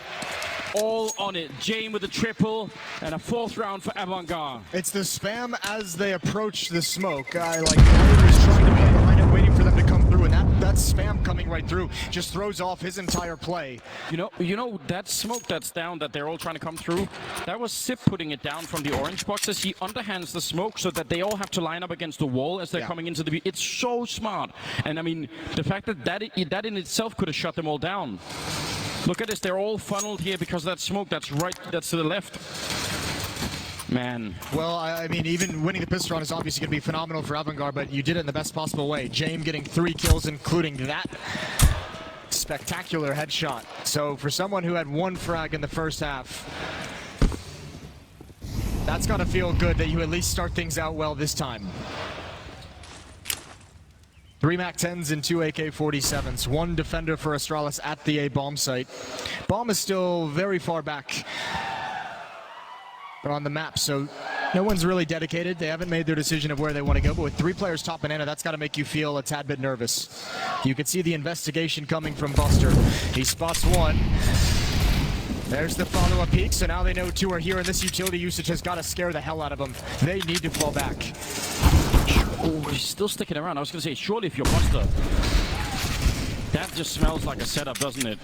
all on it. Jame with a triple and a 4th round for Avangars. It's the spam as they approach the smoke. Glaive is trying to play behind it, waiting for them to come through, and that spam coming right through just throws off his entire play. You know that smoke that's down that they're all trying to come through, that was Sip putting it down from the orange boxes. He underhands the smoke so that they all have to line up against the wall as they're coming into the B. It's so smart. And I mean, the fact that in itself could have shut them all down. Look at this, they're all funneled here because of that smoke that's to the left. Man. Well, I mean, even winning the pistol round is obviously going to be phenomenal for Avangars, but you did it in the best possible way. Jame getting 3 kills, including that spectacular headshot. So for someone who had 1 frag in the first half, that's got to feel good that you at least start things out well this time. 3 MAC-10s and 2 AK-47s. 1 defender for Astralis at the A bomb site. Bomb is still very far back on the map, so no one's really dedicated. They haven't made their decision of where they want to go, but with 3 players top banana, that's got to make you feel a tad bit nervous. You can see the investigation coming from Buster. He spots 1. There's the follow-up peek, so now they know 2 are here, and this utility usage has got to scare the hell out of them. They need to fall back. Oh, he's still sticking around. I was going to say, surely if you're Buster, that just smells like a setup, doesn't it?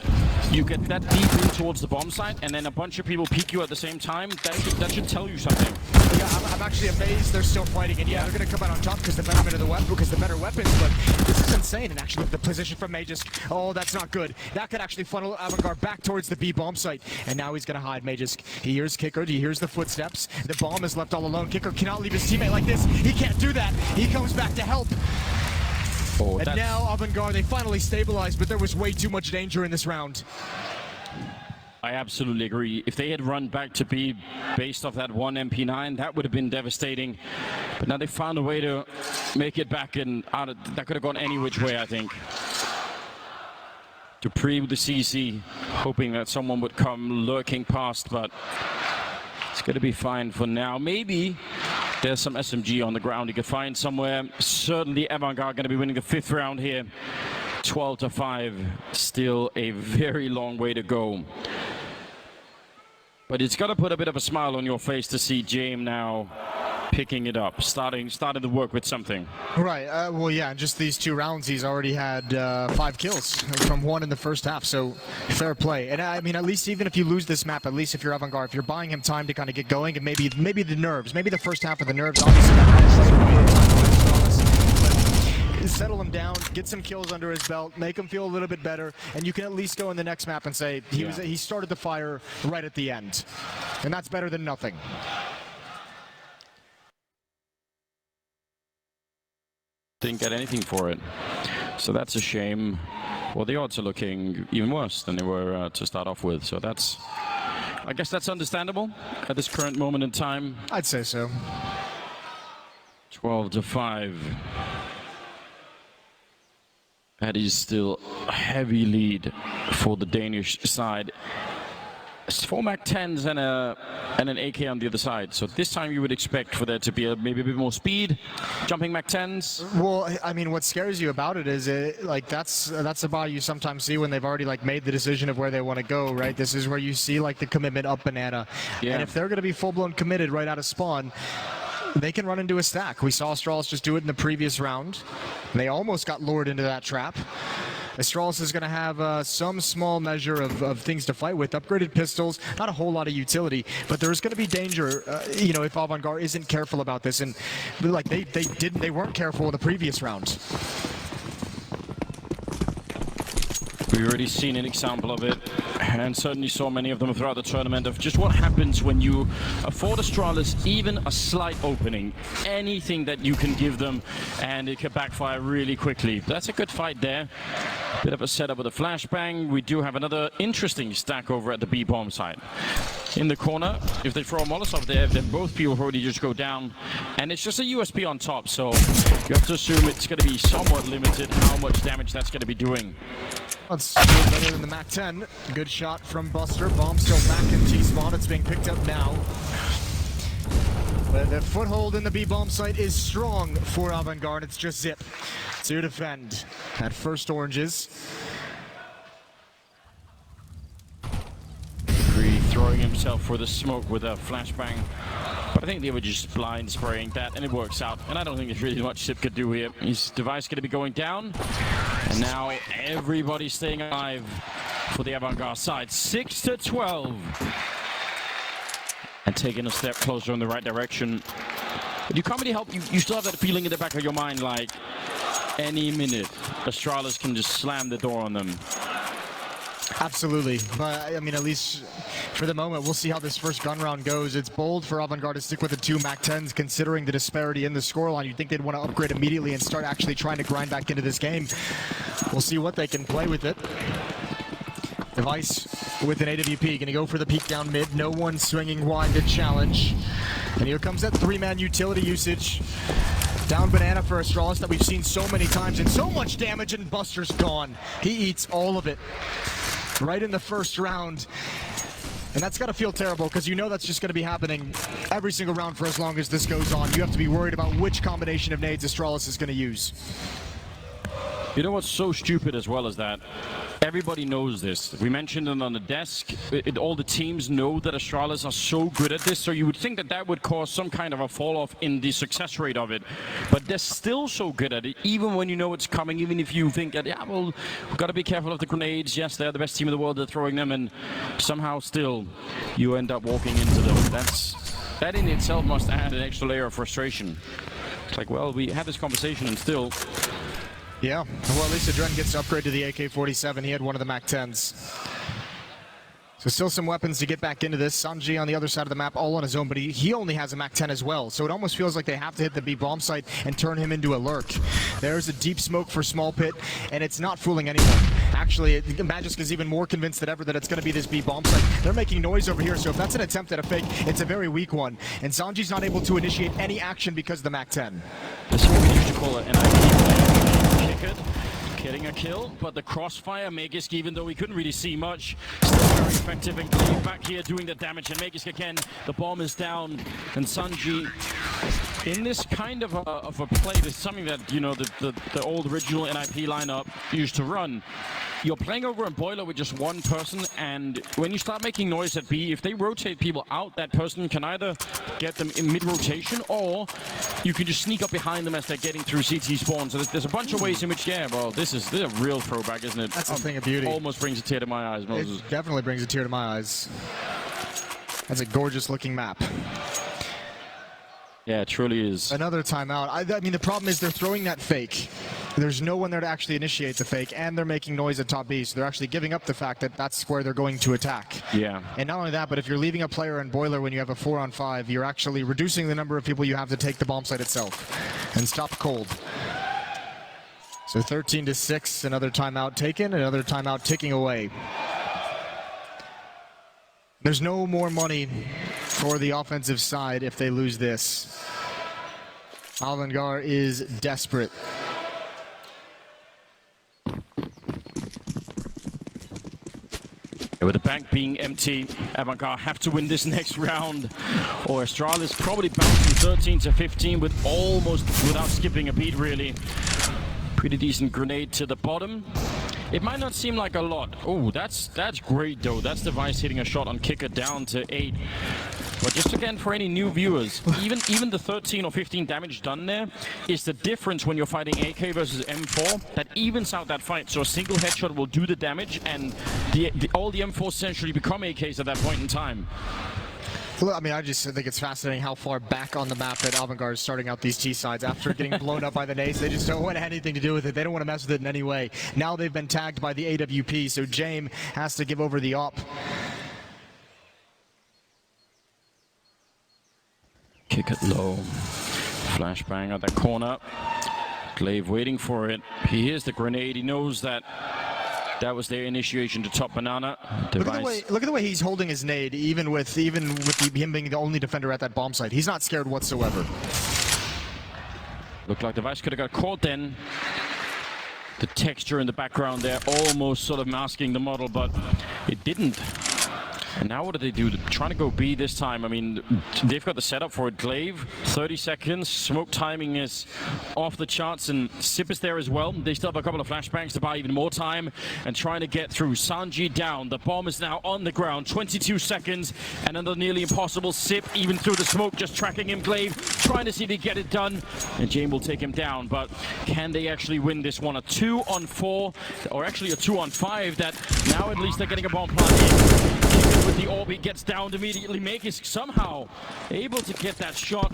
You get that deep in towards the bomb site, and then a bunch of people peek you at the same time. That should tell you something. Yeah, I'm actually amazed they're still fighting, and yeah, they're going to come out on top because the betterment of the weapon, because the better weapons. But this is insane. And actually, the position from Magus, oh, that's not good. That could actually funnel Avangars back towards the B bomb site, and now he's going to hide Magus. He hears Kicker. He hears the footsteps. The bomb is left all alone. Kicker cannot leave his teammate like this. He can't do that. He comes back to help. Oh, and now Avangars, they finally stabilized, but there was way too much danger in this round. I absolutely agree. If they had run back to B based off that 1 MP9, that would have been devastating. But now they found a way to make it back, and that could have gone any which way, I think. Dupree with the CC, hoping that someone would come lurking past, but it's going to be fine for now. Maybe there's some SMG on the ground you could find somewhere. Certainly Avangars going to be winning the 5th round here. 12-5, still a very long way to go. But it's got to put a bit of a smile on your face to see Jame now picking it up, starting to work with something. Right, well, yeah, in just these 2 rounds, he's already had 5 kills from 1 in the first half, so fair play. And I mean, at least even if you lose this map, at least if you're Avangars, if you're buying him time to kind of get going, and maybe the nerves, maybe the first half of the nerves, obviously settle him down, get some kills under his belt, make him feel a little bit better, and you can at least go in the next map and say he started the fire right at the end, and that's better than nothing. Didn't get anything for it, so that's a shame. Well, the odds are looking even worse than they were to start off with, so I guess that's understandable at this current moment in time. I'd say so. 12-5. That is still a heavy lead for the Danish side. It's 4 MAC-10s and an AK on the other side. So this time you would expect for there to be maybe a bit more speed, jumping MAC-10s. Well, I mean, what scares you about it is that's the buy you sometimes see when they've already made the decision of where they want to go, right? This is where you see the commitment up banana. Yeah. And if they're going to be full-blown committed right out of spawn, they can run into a stack. We saw Astralis just do it in the previous round. They almost got lured into that trap. Astralis is going to have some small measure of things to fight with. Upgraded pistols, not a whole lot of utility, but there's going to be danger, if Avangars isn't careful about this. And they weren't careful in the previous round. We've already seen an example of it, and certainly saw many of them throughout the tournament, of just what happens when you afford Astralis even a slight opening. Anything that you can give them, and it can backfire really quickly. That's a good fight there. Bit of a setup with a flashbang. We do have another interesting stack over at the B bomb site. In the corner, if they throw a Molotov there, then both people probably just go down, and it's just a USP on top, so you have to assume it's going to be somewhat limited how much damage that's going to be doing. That's better than the MAC-10. Good shot from Buster. Bomb still back in T-spawn. It's being picked up now. But the foothold in the B bomb site is strong for Avangars. It's just Zip to defend at first oranges. throwing himself for the smoke with a flashbang. But I think they were just blind spraying that, and it works out. And I don't think there's really much Sip could do here. His device going to be going down. And now everybody's staying alive for the Avangars side. 6-12. And taking a step closer in the right direction. But you can't really help. You still have that feeling in the back of your mind, like any minute, Astralis can just slam the door on them. Absolutely, but I mean, at least for the moment, we'll see how this first gun round goes. It's bold for Avangard to stick with the 2 MAC-10s, considering the disparity in the scoreline. You'd think they'd want to upgrade immediately and start actually trying to grind back into this game. We'll see what they can play with it. Device with an AWP, gonna go for the peek down mid. No one swinging wide to challenge. And here comes that 3-man utility usage. Down banana for Astralis that we've seen so many times, and so much damage, and Buster's gone. He eats all of it right in the first round. And that's got to feel terrible, because you know that's just going to be happening every single round for as long as this goes on. You have to be worried about which combination of nades Astralis is going to use. You know what's so stupid as well as that? Everybody knows this. We mentioned it on the desk. All the teams know that Astralis are so good at this, so you would think that that would cause some kind of a fall-off in the success rate of it. But they're still so good at it, even when you know it's coming, even if you think that, yeah, well, we've got to be careful of the grenades. Yes, they're the best team in the world, they're throwing them, and somehow still you end up walking into them. That in itself must add an extra layer of frustration. It's like, well, we had this conversation and still... Yeah, well, at least Adren gets to upgrade to the AK-47. He had one of the MAC-10s. So still some weapons to get back into this. Sanji on the other side of the map, all on his own, but he only has a MAC-10 as well. So it almost feels like they have to hit the B bomb site and turn him into a lurk. There's a deep smoke for Small Pit, and it's not fooling anyone. Actually, Magisk is even more convinced than ever that it's going to be this B bomb site. They're making noise over here, so if that's an attempt at a fake, it's a very weak one. And Sanji's not able to initiate any action because of the MAC-10. This is what we used to call it an IP. Getting a kill, but the crossfire, Magisk, even though we couldn't really see much, still very effective, and Glaive back here doing the damage, and Magisk again, the bomb is down, and Sanji, in this kind of a play, this is something that, you know, the old original NIP lineup used to run. You're playing over a boiler with just one person, and when you start making noise at B, if they rotate people out, that person can either get them in mid-rotation, or you can just sneak up behind them as they're getting through CT spawn. So there's a bunch of ways in which, yeah, well, this is a real throwback, isn't it? That's a thing of beauty. Almost brings a tear to my eyes, Moses. It definitely brings a tear to my eyes. That's a gorgeous-looking map. Yeah, it truly is. Another timeout. I mean, the problem is they're throwing that fake. There's no one there to actually initiate the fake, and they're making noise at top B, so they're actually giving up the fact that that's where they're going to attack. Yeah. And not only that, but if you're leaving a player in boiler when you have a 4-on-5, you're actually reducing the number of people you have to take the bomb site itself and stop cold. So 13-6, another timeout taken, another timeout ticking away. There's no more money for the offensive side if they lose this. Avangars is desperate. With the bank being empty, Avangars have to win this next round, or Astralis probably back from 13-15 with almost without skipping a beat, really. Pretty decent grenade to the bottom. It might not seem like a lot. Oh, that's great though. That's Device hitting a shot on kicker down to 8. But just again, for any new viewers, even the 13 or 15 damage done there is the difference when you're fighting AK versus M4 that evens out that fight. So a single headshot will do the damage, and all the M4s essentially become AKs at that point in time. I mean, I just think it's fascinating how far back on the map that Avangars is starting out these T sides. After getting blown up by the nades, they just don't want anything to do with it. They don't want to mess with it in any way. Now they've been tagged by the AWP, so Jame has to give over the op. Kick it low. Flashbang at that corner. Glaive waiting for it. He hears the grenade. He knows that that was their initiation to top banana. Look at the way he's holding his nade, even with him being the only defender at that bomb site. He's not scared whatsoever. Looked like Device could have got caught then. The texture in the background there almost sort of masking the model, but it didn't. And now what do they do? They're trying to go B this time. I mean, they've got the setup for it. Glaive, 30 seconds. Smoke timing is off the charts, and Sip is there as well. They still have a couple of flashbangs to buy even more time and trying to get through. Sanji down. The bomb is now on the ground. 22 seconds and under nearly impossible. Sip even through the smoke, just tracking him. Glaive trying to see if he get it done, and Jame will take him down. But can they actually win this one? A 2-on-4, or actually a 2-on-5, that now at least they're getting a bomb plant in. With the orb, he gets downed immediately. Make is somehow able to get that shot,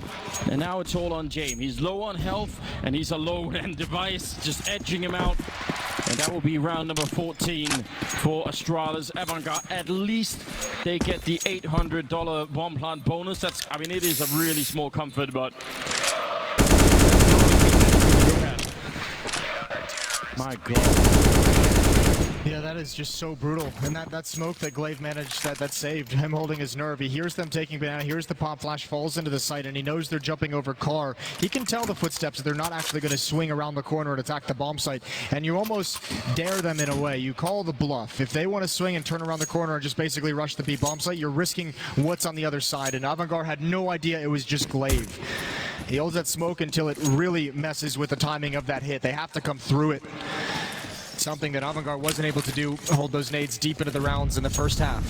and now it's all on Jame. He's low on health and he's alone, and Device just edging him out, and that will be round number 14 for Astralis. Avangars, at least they get the $800 bomb plant bonus. That's, I mean, it is a really small comfort, but my God. Yeah, that is just so brutal. And that smoke that Glaive managed, that saved him holding his nerve. He hears them taking banana, hears the pop flash, falls into the site, and he knows they're jumping over car. He can tell the footsteps. They're not actually going to swing around the corner and attack the bomb site. And you almost dare them in a way. You call the bluff. If they want to swing and turn around the corner and just basically rush the B bomb site, you're risking what's on the other side. And Avangars had no idea it was just Glaive. He holds that smoke until it really messes with the timing of that hit. They have to come through it. Something that Avangars wasn't able to do, hold those nades deep into the rounds in the first half.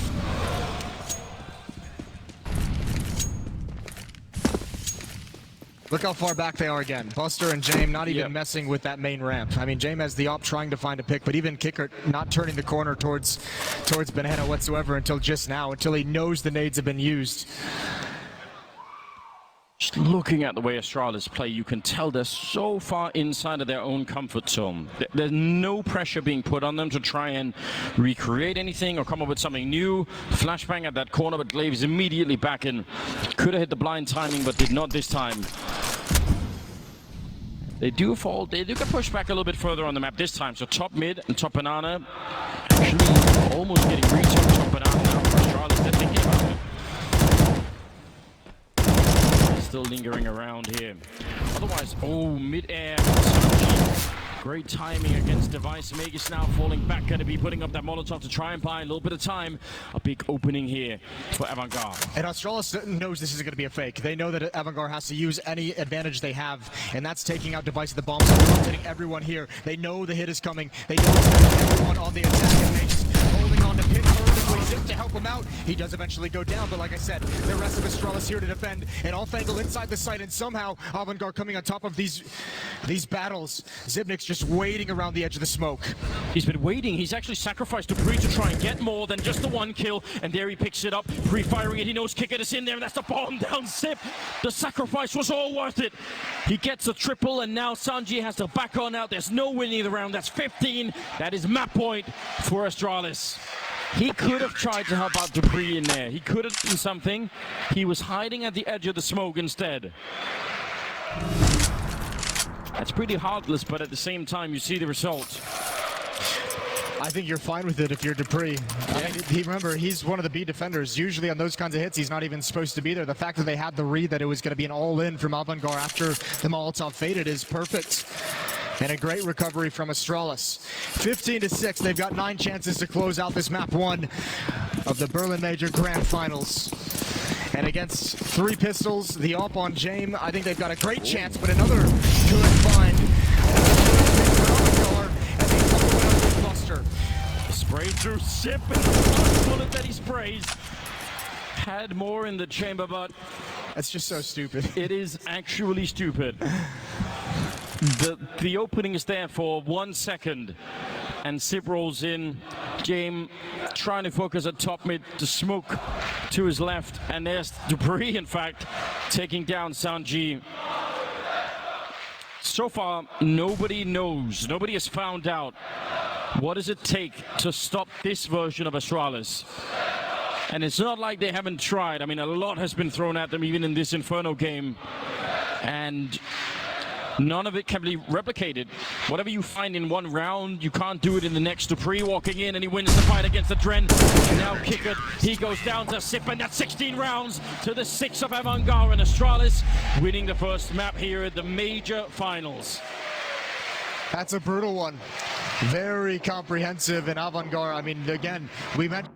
Look how far back they are again. Buster and Jame not even messing with that main ramp. I mean, Jame has the op trying to find a pick, but even Kicker not turning the corner towards Banana whatsoever until just now, until he knows the nades have been used. Just looking at the way Astralis play, you can tell they're so far inside of their own comfort zone. There's no pressure being put on them to try and recreate anything or come up with something new. Flashbang at that corner, but Glaive is immediately back in. Could have hit the blind timing, but did not this time. They do fall. They do get pushed back a little bit further on the map this time. So top mid and top banana. Actually, almost getting reached on top banana now for Astralis. They're thinking about it. Still lingering around here. Otherwise, mid-air. Great timing against Device. Magus now falling back, going to be putting up that Molotov to try and buy a little bit of time. A big opening here for Avangars. And Astralis knows this is going to be a fake. They know that Avangars has to use any advantage they have, and that's taking out Device at the bomb. So they're rotating everyone here. They know the hit is coming. They know it's going to be everyone on the attack, and Magus holding on to pin perfectly. Zip to help him out. He does eventually go down, but like I said, the rest of Astralis here to defend, and off angle inside the site, and somehow Avangars coming on top of these battles. Zibnik's just waiting around the edge of the smoke. He's been waiting. He's actually sacrificed Dupree to try and get more than just the one kill, and there he picks it up, pre-firing it. He knows Kicker is in there, and that's the bomb down Sip. The sacrifice was all worth it. He gets a triple, and now Sanji has to back on out. There's no winning the round. That's 15. That is map point for Astralis. He could have tried to help out Dupree in there. He could have done something. He was hiding at the edge of the smoke instead. That's pretty heartless, but at the same time, you see the result. I think you're fine with it if you're Dupree. I mean, remember, he's one of the B defenders. Usually on those kinds of hits, he's not even supposed to be there. The fact that they had the read that it was going to be an all-in from Avangars after the Molotov faded is perfect. And a great recovery from Astralis. 15-6, they've got 9 chances to close out this map 1 of the Berlin Major Grand Finals. And against 3 pistols, the op on Jame, I think they've got a great chance, but another good find. And they come away with Buster. Spray through Sip, and the bullet that he sprays had more in the chamber, but that's just so stupid. It is actually stupid. The opening is there for 1 second, and Sip rolls in. Jame trying to focus at top mid, to smoke to his left, and there's Dupree, in fact, taking down Sanji. So far, nobody knows, nobody has found out what does it take to stop this version of Astralis. And it's not like they haven't tried. I mean, a lot has been thrown at them, even in this Inferno game, and none of it can be replicated. Whatever you find in one round, you can't do it in the next. Dupree walking in, and he wins the fight against the Dren. And now Kicker, he goes down to Sip, and that's 16 rounds to the 6 of Avangars, and Astralis winning the first map here at the Major Finals. That's a brutal one. Very comprehensive, and Avangars, I mean, again, we mentioned